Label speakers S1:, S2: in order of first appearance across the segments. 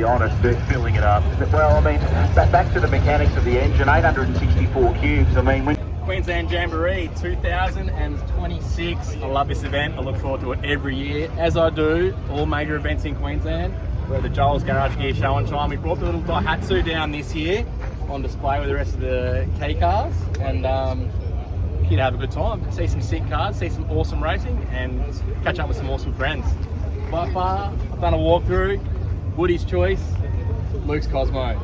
S1: Be honest, filling it up. Well, I mean, back to the mechanics of the engine, 864 cubes. I mean,
S2: Queensland Jamboree 2026. I love this event. I look forward to it every year, as I do all major events in Queensland. We're at the Joel's Garage Gear Show and Shine. We brought the little Daihatsu down this year on display with the rest of the K cars, and here to have a good time, see some sick cars, see some awesome racing, and catch up with some awesome friends. By far, I've done a walkthrough. Woody's choice, Luke's Cosmo.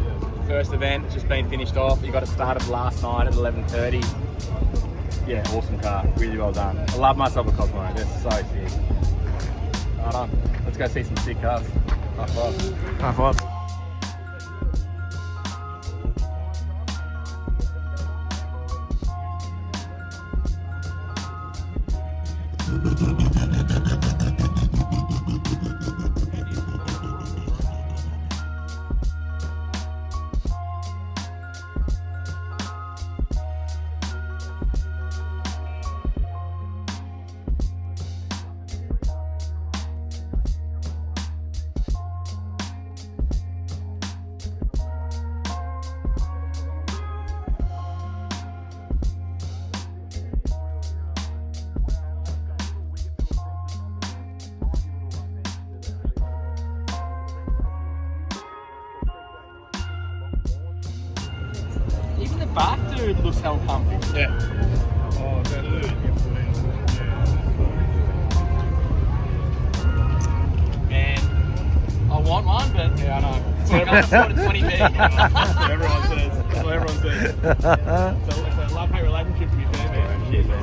S2: First event, it's just been finished off. You got it started last night at 11:30. Yeah, awesome car, really well done. I love myself a Cosmo, they're so sick. Right on, let's go see some sick cars. High five.
S3: High five.
S2: Even the back dude looks hell comfy.
S3: Yeah. Oh, that
S2: Man, I want one, but yeah, I know. I can't afford a 20B. That's what everyone says. That's what everyone says. So it's a love-hate relationship to be fair, man. Cheers, man.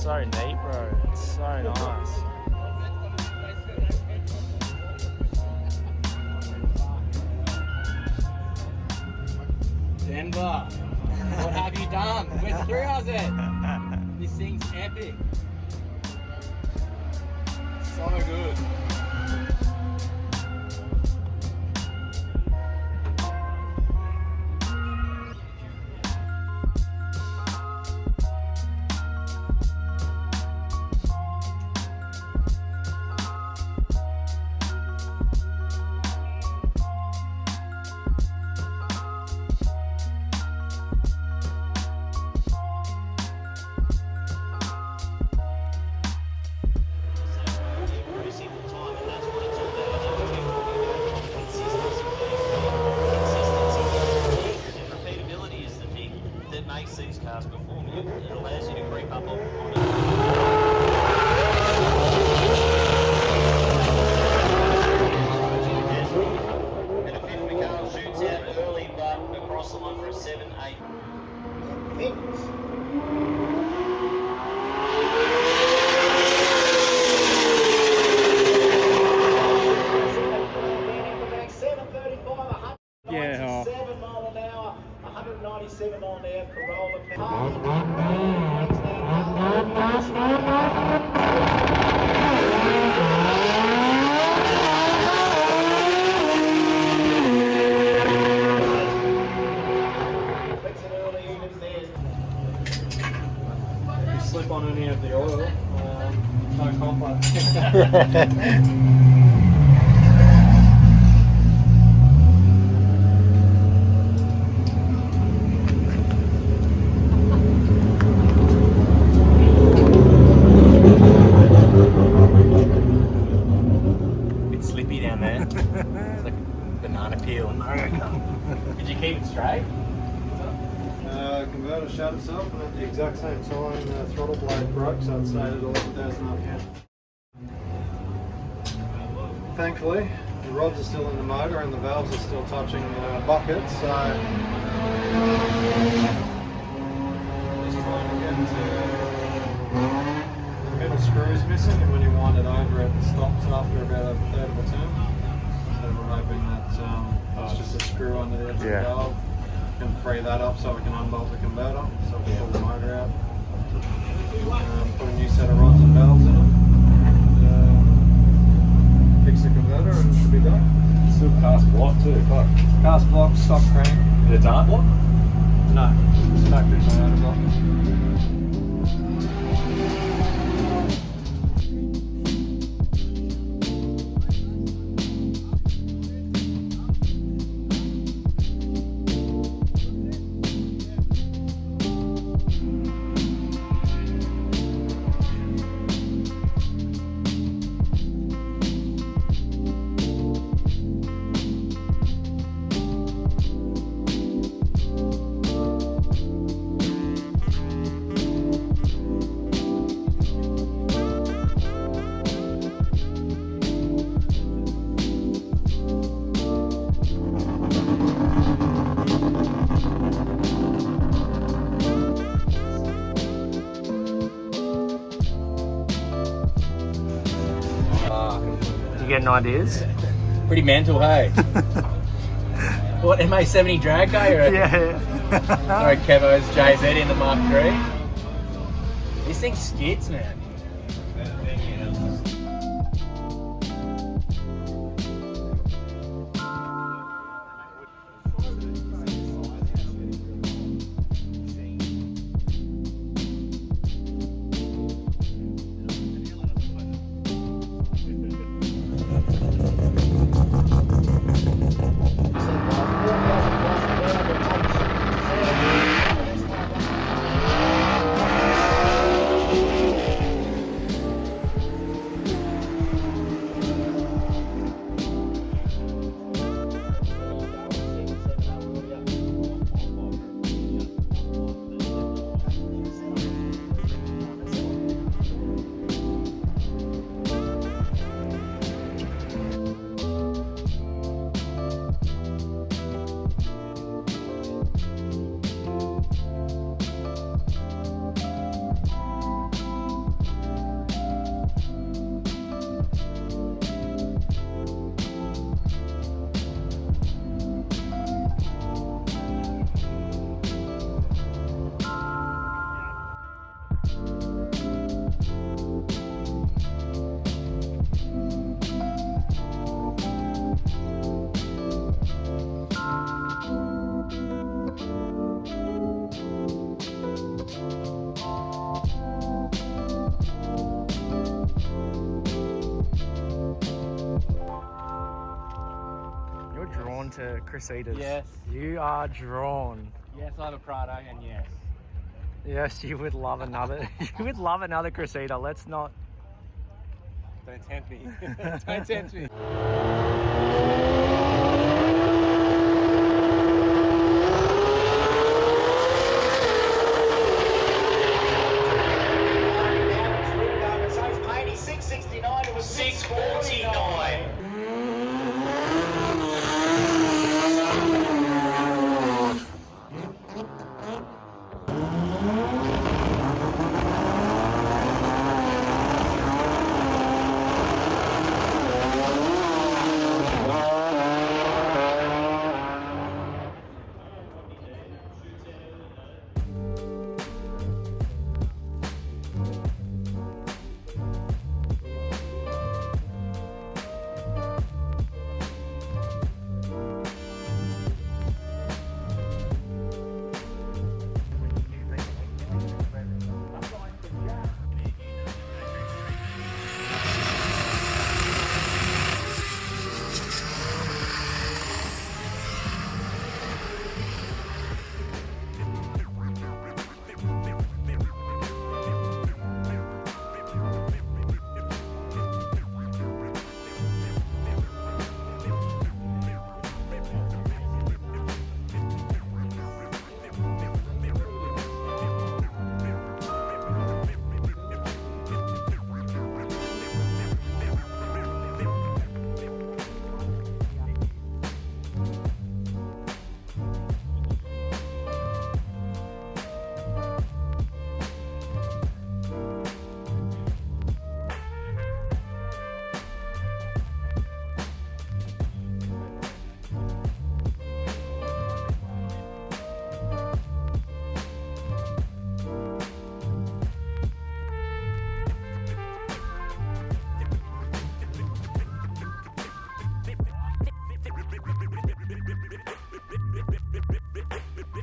S4: so neat, bro. It's so nice.
S2: Denver, what have you done? Where's the 3 hours at? This thing's epic. So good.
S3: Yeah,
S1: 7 mile an hour, 197 mile an hour, Corolla.
S2: If you slip on any of the oil, no compo. Bit slippy down there. It's like a banana peel. Did you keep it straight?
S5: Converter shut itself and at the exact same time the throttle blade broke, so it stayed at 11,000 RPM. Thankfully, the rods are still in the motor and the valves are still touching buckets, so just trying to get the middle screw is missing, and when you wind it over it stops after about a third of a turn. So we're hoping that it's just a screw under the edge of the valve. Can free that up so we can unbolt the converter, so we can pull the motor out, put a new set of rods and valves in it, and, fix the converter and it should be done.
S2: Still cast block too, fuck.
S5: Cast block, stock crank.
S2: The dart block?
S5: No, it's factory Toyota block.
S4: You getting ideas?
S2: Pretty mental, hey? What, MA70 drag car?
S4: Yeah.
S2: Sorry, Kevo's JZ in the Mark III. This thing skids, man.
S4: to Cressidas.
S2: Yes.
S4: You are drawn.
S2: Yes, I have a Prado, and yes.
S4: Yes, you would love another. You would love another Cressida. Let's not.
S2: Don't tempt me. Don't tempt me.
S1: It was 649.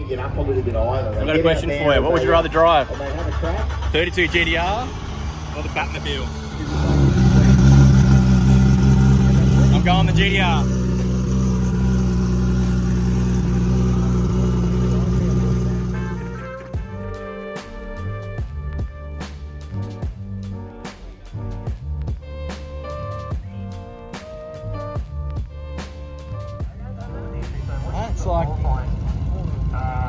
S1: Get up a little bit either.
S2: I've got a question for you. What would you rather drive? 32 GTR or the Batmobile? I'm going the GTR. That's like...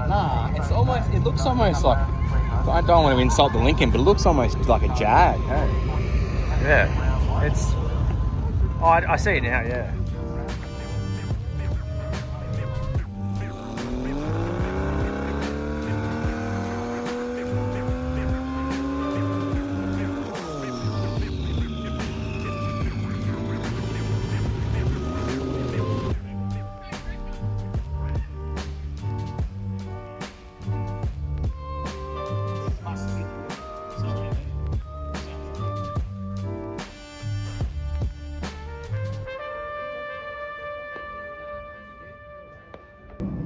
S2: Nah, it's almost, it looks almost like, I don't want to insult the Lincoln, but it looks almost like a Jag. Hey?
S4: Yeah. It's. Oh, I see it now. Yeah.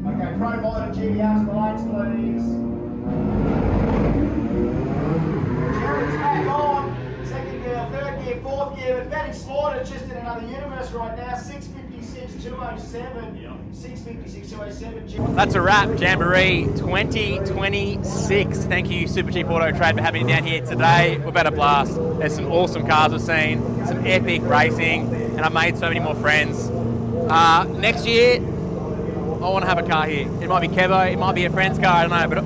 S1: Okay, Pro Motor GTR to the lights, please. Jared's back on. Second gear, third gear, fourth gear. But Benny Slaughter just in another universe right now. 656, 207. 656, 207.
S2: That's a wrap, Jamboree 2026. Thank you, Super Cheap Auto Trade, for having me down here today. We've had a blast. There's some awesome cars we've seen, some epic racing, and I've made so many more friends. Next year, I want to have a car here. It might be Kevo, it might be a friend's car, I don't know, but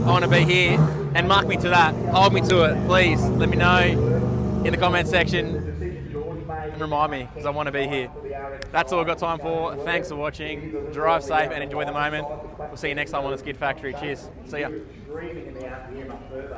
S2: I want to be here. And mark me to that. Hold me to it, please. Let me know in the comment section and remind me, because I want to be here. That's all I've got time for. Thanks for watching. Drive safe and enjoy the moment. We'll see you next time on the Skid Factory. Cheers. See ya.